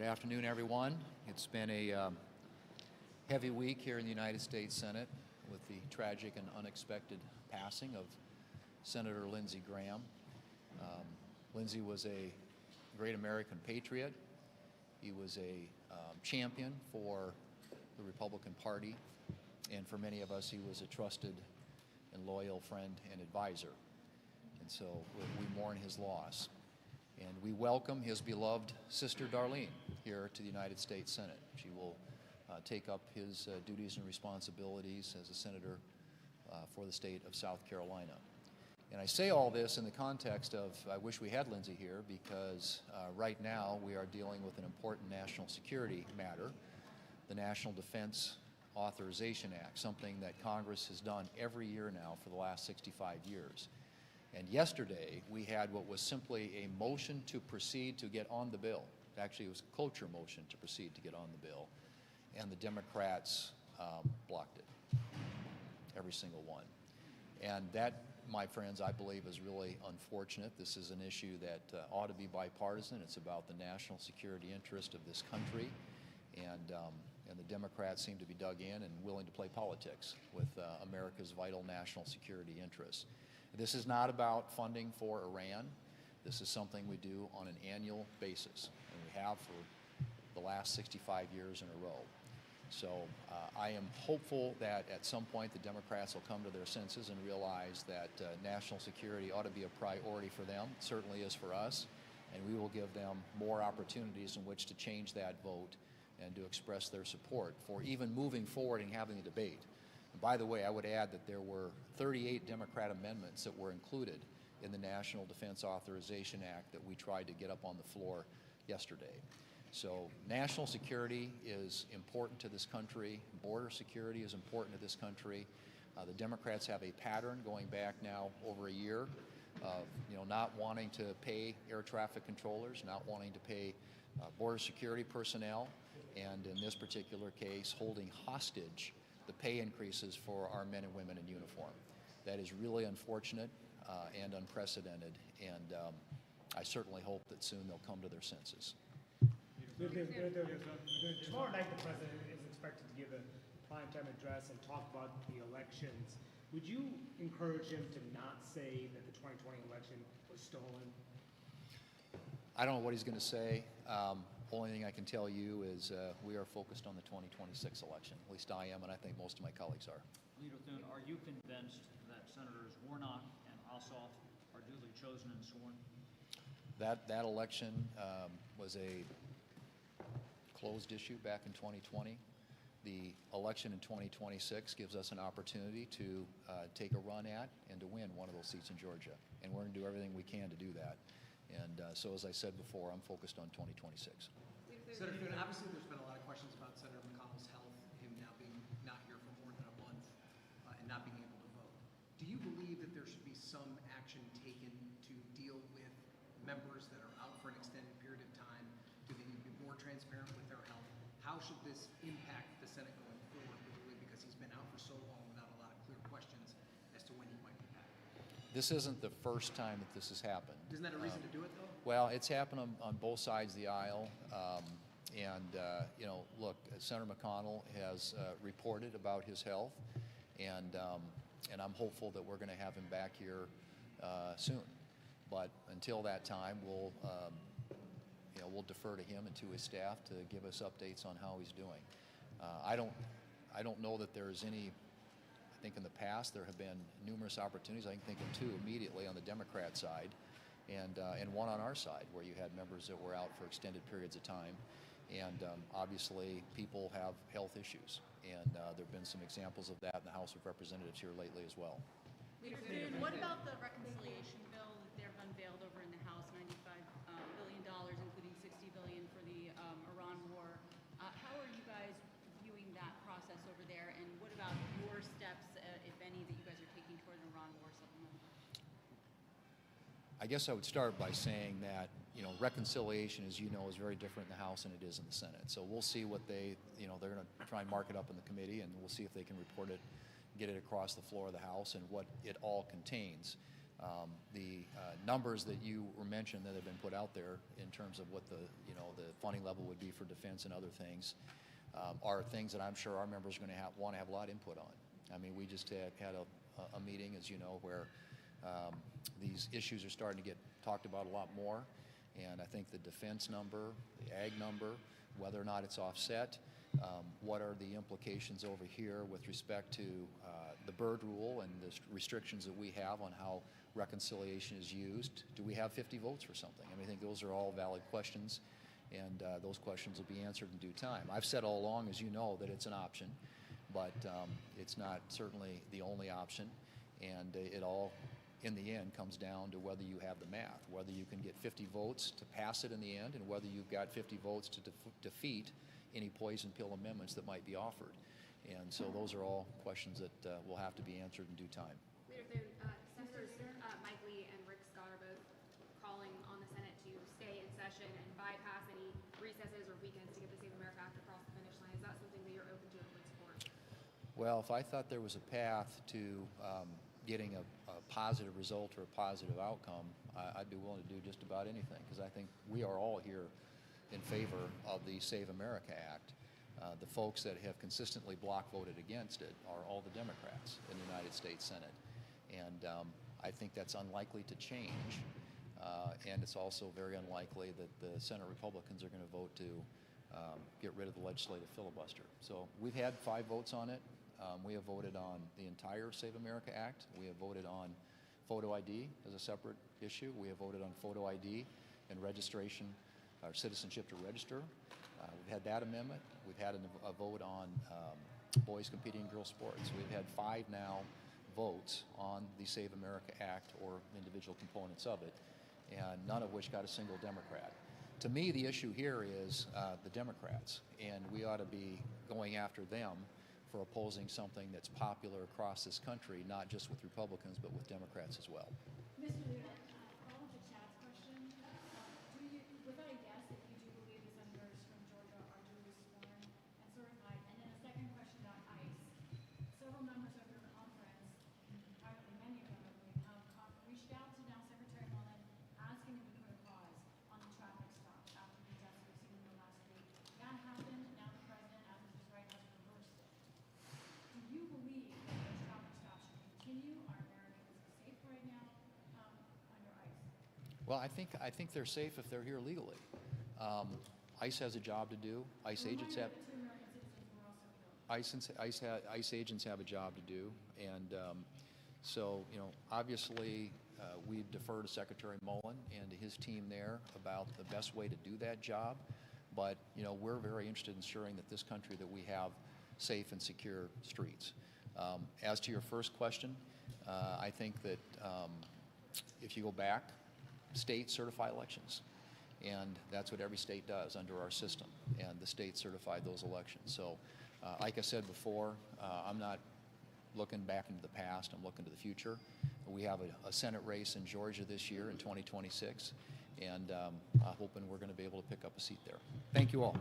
afternoon, everyone. It's been a heavy week here in the United States Senate with the tragic and unexpected passing of Senator Lindsey Graham. Lindsey was a great American patriot. He was a champion for the Republican Party, and for many of us, he was a trusted and loyal friend and advisor. And so we mourn his loss. And we welcome his beloved sister Darlene here to the United States Senate. She will take up his duties and responsibilities as a senator for the state of South Carolina. And I say all this in the context of, I wish we had Lindsey here, because right now we are dealing with an important national security matter, the National Defense Authorization Act, something that Congress has done every year now for the last 65 years. And yesterday, we had what was simply a motion to proceed to get on the bill. Actually, it was a cloture motion to proceed to get on the bill. And the Democrats blocked it, every single one. And that, my friends, I believe is really unfortunate. This is an issue that ought to be bipartisan. It's about the national security interest of this country. And the Democrats seem to be dug in and willing to play politics with America's vital national security interests. This is not about funding for Iran. This is something we do on an annual basis, and we have for the last 65 years in a row. So I am hopeful that at some point the Democrats will come to their senses and realize that national security ought to be a priority for them. It certainly is for us, and we will give them more opportunities in which to change that vote and to express their support for even moving forward and having a debate. And by the way, I would add that there were 38 Democrat amendments that were included in the National Defense Authorization Act that we tried to get up on the floor yesterday. So national security is important to this country. Border security is important to this country. The Democrats have a pattern going back now over a year of not wanting to pay air traffic controllers, not wanting to pay border security personnel, and in this particular case, holding hostage the pay increases for our men and women in uniform. That is really unfortunate and unprecedented, and I certainly hope that soon they'll come to their senses. Tomorrow night, the president is expected to give a primetime address and talk about the elections. Would you encourage him to not say that the 2020 election was stolen? I don't know what he's going to say. Only thing I can tell you is we are focused on the 2026 election. At least I am, and I think most of my colleagues are. Leader Thune, are you convinced that Senators Warnock and Ossoff are duly chosen and sworn? That election was a closed issue back in 2020. The election in 2026 gives us an opportunity to take a run at and to win one of those seats in Georgia. And we're going to do everything we can to do that. And so, as I said before, I'm focused on 2026. Senator Thune, obviously there's been a lot of questions about Senator McConnell's health, him now being not here for more than a month and not being able to vote. Do you believe that there should be some action taken to deal with members that are out for an extended period of time? Do they need to be more transparent with their health? How should this impact the Senate going forward, particularly because he's been out for so long without a lot of clear questions as to when he might be back? This isn't the first time that this has happened. Isn't that a reason to do it, though? Well, it's happened on both sides of the aisle. Look, Senator McConnell has reported about his health, and I'm hopeful that we're going to have him back here soon. But until that time, we'll defer to him and to his staff to give us updates on how he's doing. I don't know that there is any. I think in the past there have been numerous opportunities. I can think of two immediately on the Democrat side, and one on our side where you had members that were out for extended periods of time. And obviously, people have health issues, and there have been some examples of that in the House of Representatives here lately as well. Leader Thune, what about the reconciliation bill that they've unveiled over in the House, $95 billion, including $60 billion for the Iran war? How are you guys viewing that process over there, and what about your steps, if any, that you guys are taking toward an Iran war settlement? I guess I would start by saying that reconciliation, as you know, is very different in the House than it is in the Senate. So we'll see what they're going to try and mark it up in the committee, and we'll see if they can report it, get it across the floor of the House, and what it all contains. The numbers that you were mentioned that have been put out there in terms of what the funding level would be for defense and other things are things that I'm sure our members are going to want to have a lot of input on. I mean, we just had a meeting, as you know, where these issues are starting to get talked about a lot more, and I think the defense number, the ag number, whether or not it's offset, what are the implications over here with respect to the Byrd rule and the restrictions that we have on how reconciliation is used. Do we have 50 votes for something? I mean, I think those are all valid questions, and those questions will be answered in due time. I've said all along, as you know, that it's an option, but it's not certainly the only option, and it all, in the end, comes down to whether you have the math, whether you can get 50 votes to pass it in the end, and whether you've got 50 votes to defeat any poison pill amendments that might be offered. And so those are all questions that will have to be answered in due time. Leader Thune, Senators Mike Lee and Rick Scott are both calling on the Senate to stay in session and bypass any recesses or weekends to get the Save America Act across the finish line. Is that something that you're open to and would support? Well, if I thought there was a path to getting a positive result or a positive outcome, I'd be willing to do just about anything, because I think we are all here in favor of the Save America Act. The folks that have consistently block voted against it are all the Democrats in the United States Senate. And I think that's unlikely to change. And it's also very unlikely that the Senate Republicans are going to vote to get rid of the legislative filibuster. So we've had 5 votes on it. We have voted on the entire Save America Act. We have voted on photo ID as a separate issue. We have voted on photo ID and registration, or citizenship to register. We've had that amendment. We've had a vote on boys competing in girls sports. We've had 5 now votes on the Save America Act or individual components of it, and none of which got a single Democrat. To me, the issue here is the Democrats, and we ought to be going after them for opposing something that's popular across this country, not just with Republicans, but with Democrats as well. Mr. Leader, follow to Chad's question. Without a guess, if you do believe the senators from Georgia are duly sworn and certified? And then a second question about ICE. Several members of your conference, probably many of them, I believe, have reached out to now Secretary Mullen asking him to put a pause on the traffic stop after the deaths we've seen in the last week. That happened, now the president, as of his right, has reversed it. Do you believe that those traffic stops should continue? Are Americans safe right now under ICE? Well, I think they're safe if they're here legally. ICE has a job to do. ICE agents have. ICE agents have a job to do, and so obviously we defer to Secretary Mullen and to his team there about the best way to do that job. But we're very interested in ensuring that this country, that we have safe and secure streets. As to your first question, I think that if you go back, states certify elections, and that's what every state does under our system, and the states certified those elections. So like I said before, I'm not looking back into the past, I'm looking to the future. We have a Senate race in Georgia this year in 2026, and I'm hoping we're going to be able to pick up a seat there. Thank you all.